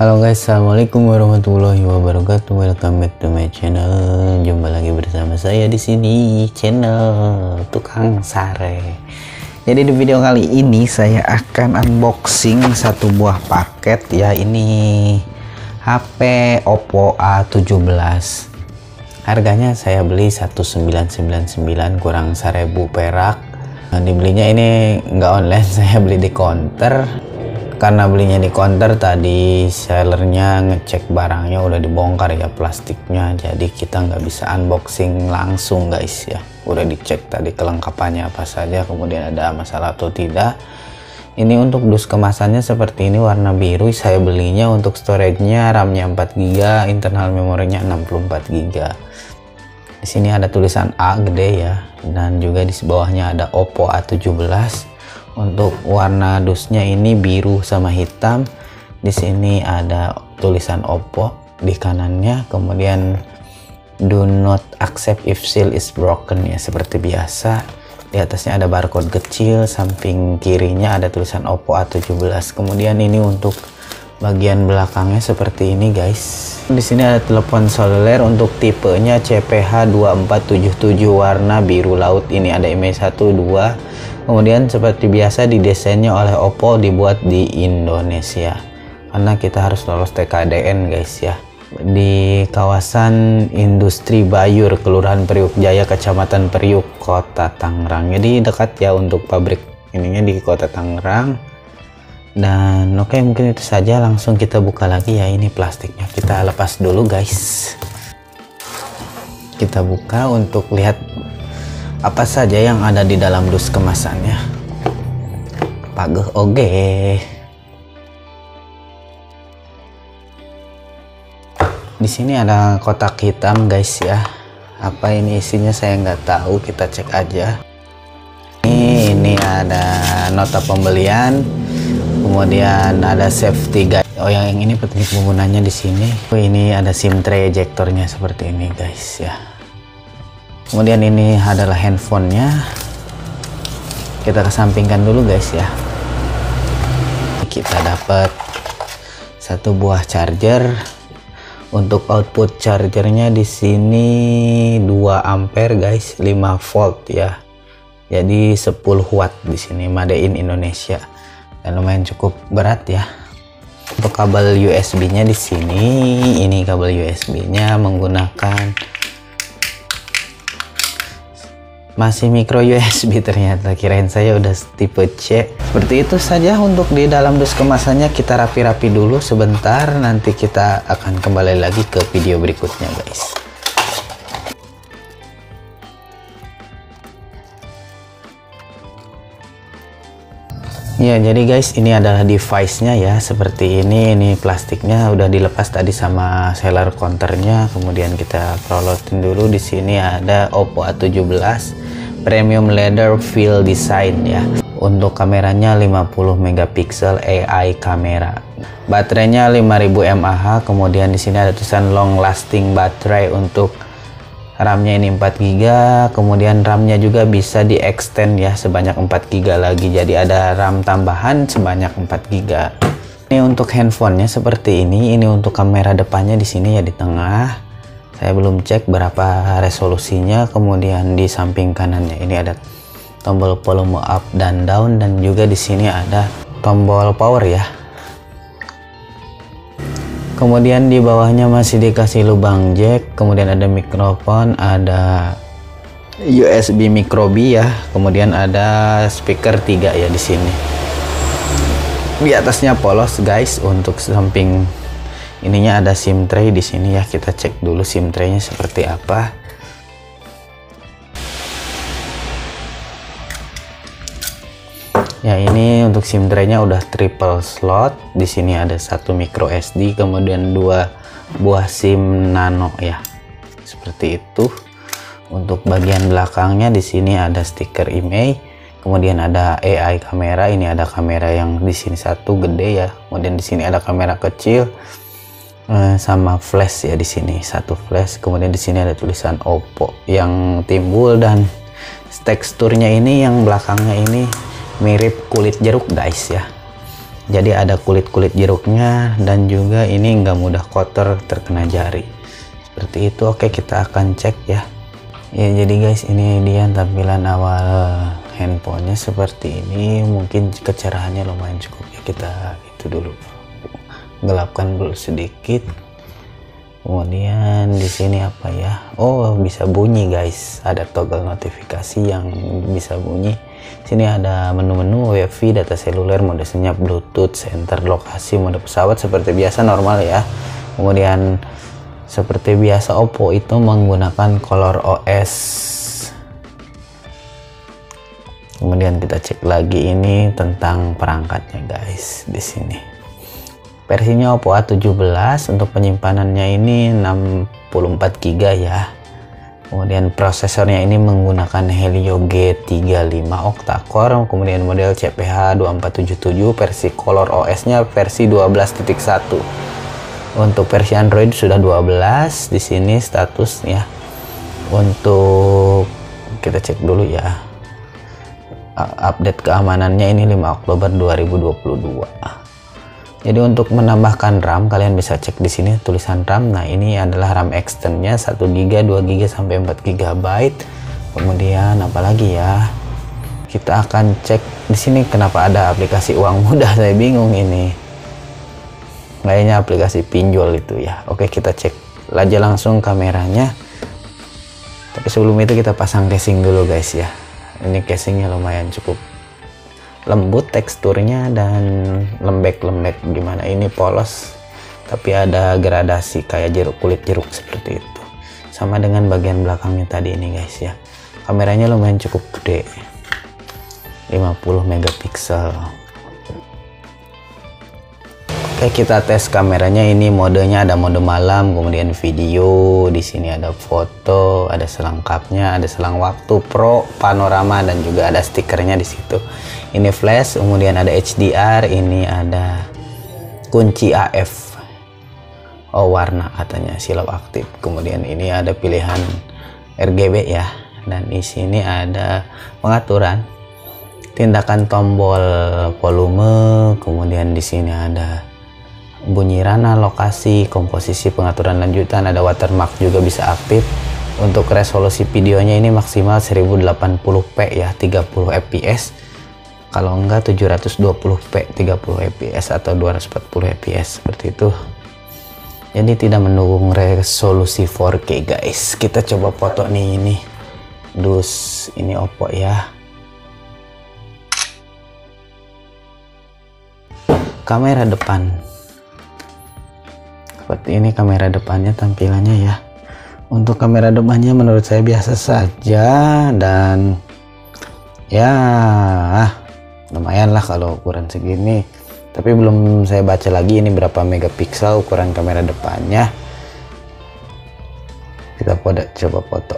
Halo guys, assalamualaikum warahmatullahi wabarakatuh. Welcome back to my channel. Jumpa lagi bersama saya di sini, channel Tukang Sare. Jadi di video kali ini saya akan unboxing satu buah paket ya. Ini HP Oppo A17. Harganya saya beli 1999 kurang 1000 perak. Nah, dibelinya ini nggak online, saya beli di counter. Karena belinya di counter, tadi sellernya ngecek barangnya udah dibongkar ya plastiknya, jadi kita nggak bisa unboxing langsung guys ya. Udah dicek tadi kelengkapannya apa saja, kemudian ada masalah atau tidak. Ini untuk dus kemasannya seperti ini, warna biru. Saya belinya untuk storage-nya, RAM-nya 4GB, internal memorinya 64GB. Di sini ada tulisan A gede ya, dan juga di bawahnya ada Oppo A17. Untuk warna dusnya ini biru sama hitam. Di sini ada tulisan Oppo di kanannya, kemudian do not accept if seal is broken ya, seperti biasa. Di atasnya ada barcode kecil, samping kirinya ada tulisan Oppo A17. Kemudian ini untuk bagian belakangnya seperti ini guys. Di sini ada telepon seluler untuk tipenya CPH2477 warna biru laut. Ini ada IMEI 1, 2. Kemudian seperti biasa didesainnya oleh Oppo, dibuat di Indonesia karena kita harus lolos TKDN guys ya. Di kawasan Industri Bayur, Kelurahan Priuk Jaya, Kecamatan Priuk, Kota Tangerang. Jadi dekat ya untuk pabrik ininya di Kota Tangerang. Dan oke, mungkin itu saja, langsung kita buka lagi ya. Ini plastiknya kita lepas dulu guys. Kita buka untuk lihat apa saja yang ada di dalam dus kemasannya. Pageh oge. Di sini ada kotak hitam guys ya. Apa ini isinya saya nggak tahu, kita cek aja. Ini ada nota pembelian, kemudian ada safety guide. Oh, yang ini petunjuk penggunanya di sini. Oh, ini ada SIM tray ejectornya seperti ini guys ya. Kemudian ini adalah handphonenya. Kita kesampingkan dulu guys ya. Kita dapat satu buah charger. Untuk output chargernya di sini 2 ampere guys, 5 volt ya. Jadi 10 watt di sini, made in Indonesia. Dan lumayan cukup berat ya. Untuk kabel USB-nya di sini, ini kabel USB-nya menggunakan masih micro USB, ternyata kirain saya udah tipe C. Seperti itu saja untuk di dalam dus kemasannya. Kita rapi-rapi dulu sebentar, nanti kita akan kembali lagi ke video berikutnya guys. Ya, jadi guys, ini adalah device-nya ya, seperti ini. Ini plastiknya udah dilepas tadi sama seller counternya. Kemudian kita prolotin dulu. Di sini ada Oppo A17 Premium Leather Feel Design ya. Untuk kameranya 50 megapiksel AI kamera. Baterainya 5000 mAh. Kemudian di sini ada tulisan long lasting baterai. Untuk RAM-nya ini 4GB, kemudian RAM-nya juga bisa di extend ya sebanyak 4GB lagi. Jadi ada RAM tambahan sebanyak 4GB. Ini untuk handphonenya seperti ini. Ini untuk kamera depannya di sini ya, di tengah. Saya belum cek berapa resolusinya. Kemudian di samping kanannya ini ada tombol volume up dan down, dan juga di sini ada tombol power ya. Kemudian di bawahnya masih dikasih lubang jack, kemudian ada mikrofon, ada USB micro B ya, kemudian ada speaker 3 ya di sini. Di atasnya polos guys. Untuk samping ininya ada SIM tray di sini ya. Kita cek dulu SIM tray-nya seperti apa. Ya, ini untuk SIM tray-nya udah triple slot. Di sini ada satu micro SD, kemudian 2 buah SIM nano ya. Seperti itu. Untuk bagian belakangnya di sini ada stiker IMEI, kemudian ada AI kamera. Ini ada kamera yang di sini satu gede ya. Kemudian di sini ada kamera kecil sama flash ya, di sini satu flash. Kemudian di sini ada tulisan Oppo yang timbul, dan teksturnya ini yang belakangnya ini mirip kulit jeruk guys ya. jadi ada kulit-kulit jeruknya, dan juga ini nggak mudah kotor terkena jari seperti itu. Oke, kita akan cek ya. Jadi guys, ini dia tampilan awal handphonenya seperti ini. Mungkin kecerahannya lumayan cukup ya, kita itu dulu gelapkan dulu sedikit. Kemudian di sini apa ya, oh bisa bunyi guys, ada toggle notifikasi yang bisa bunyi. Sini ada menu-menu, wifi, data seluler, mode senyap, bluetooth, center, lokasi, mode pesawat seperti biasa normal ya. Kemudian seperti biasa Oppo itu menggunakan ColorOS. Kemudian kita cek lagi ini tentang perangkatnya guys. Di sini versinya Oppo A17, untuk penyimpanannya ini 64 GB ya. Kemudian prosesornya ini menggunakan Helio G35 octa-core, kemudian model CPH 2477, versi ColorOS nya versi 12.1. Untuk versi Android sudah 12. Di sini statusnya. Untuk kita cek dulu ya. Update keamanannya ini 5 Oktober 2022. Jadi untuk menambahkan RAM, kalian bisa cek di sini tulisan RAM. Nah, ini adalah RAM extendnya 1 GB, 2 GB sampai 4 GB. Kemudian apalagi ya? Kita akan cek di sini kenapa ada aplikasi uang mudah. Saya bingung ini. Kayaknya aplikasi pinjol itu ya. Oke, kita cek aja langsung kameranya. Tapi sebelum itu kita pasang casing dulu guys ya. Ini casingnya lumayan cukup lembut teksturnya dan lembek-lembek gimana. Ini polos tapi ada gradasi kayak kulit jeruk seperti itu. Sama dengan bagian belakangnya tadi ini guys ya. Kameranya lumayan cukup gede, 50 megapiksel. Oke, kita tes kameranya. Ini modenya ada mode malam, kemudian video, di sini ada foto, ada selengkapnya, ada selang waktu, pro, panorama, dan juga ada stikernya di situ. Ini flash, kemudian ada HDR, ini ada kunci AF. Oh, warna katanya silau aktif. Kemudian ini ada pilihan RGB ya, dan di sini ada pengaturan tindakan tombol volume, kemudian di sini ada bunyi rana, lokasi, komposisi, pengaturan lanjutan, ada watermark juga bisa aktif. Untuk resolusi videonya ini maksimal 1080p ya, 30 fps. Kalau enggak 720p 30 fps atau 240 fps seperti itu. Jadi tidak mendukung resolusi 4K guys. Kita coba foto nih, ini ini Oppo ya. Kamera depan seperti ini, kamera depannya tampilannya ya. Untuk kamera depannya menurut saya biasa saja, dan ya lumayan lah kalau ukuran segini. Tapi belum saya baca lagi ini berapa megapiksel ukuran kamera depannya. Kita coba foto.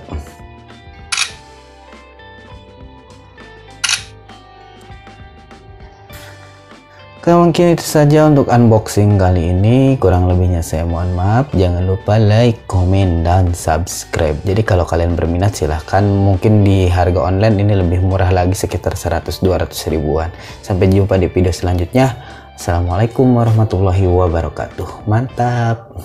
Oke, mungkin itu saja untuk unboxing kali ini. Kurang lebihnya saya mohon maaf. Jangan lupa like, komen, dan subscribe. Jadi kalau kalian berminat silahkan. Mungkin di harga online ini lebih murah lagi, sekitar 100-200 ribuan. Sampai jumpa di video selanjutnya. Assalamualaikum warahmatullahi wabarakatuh. Mantap.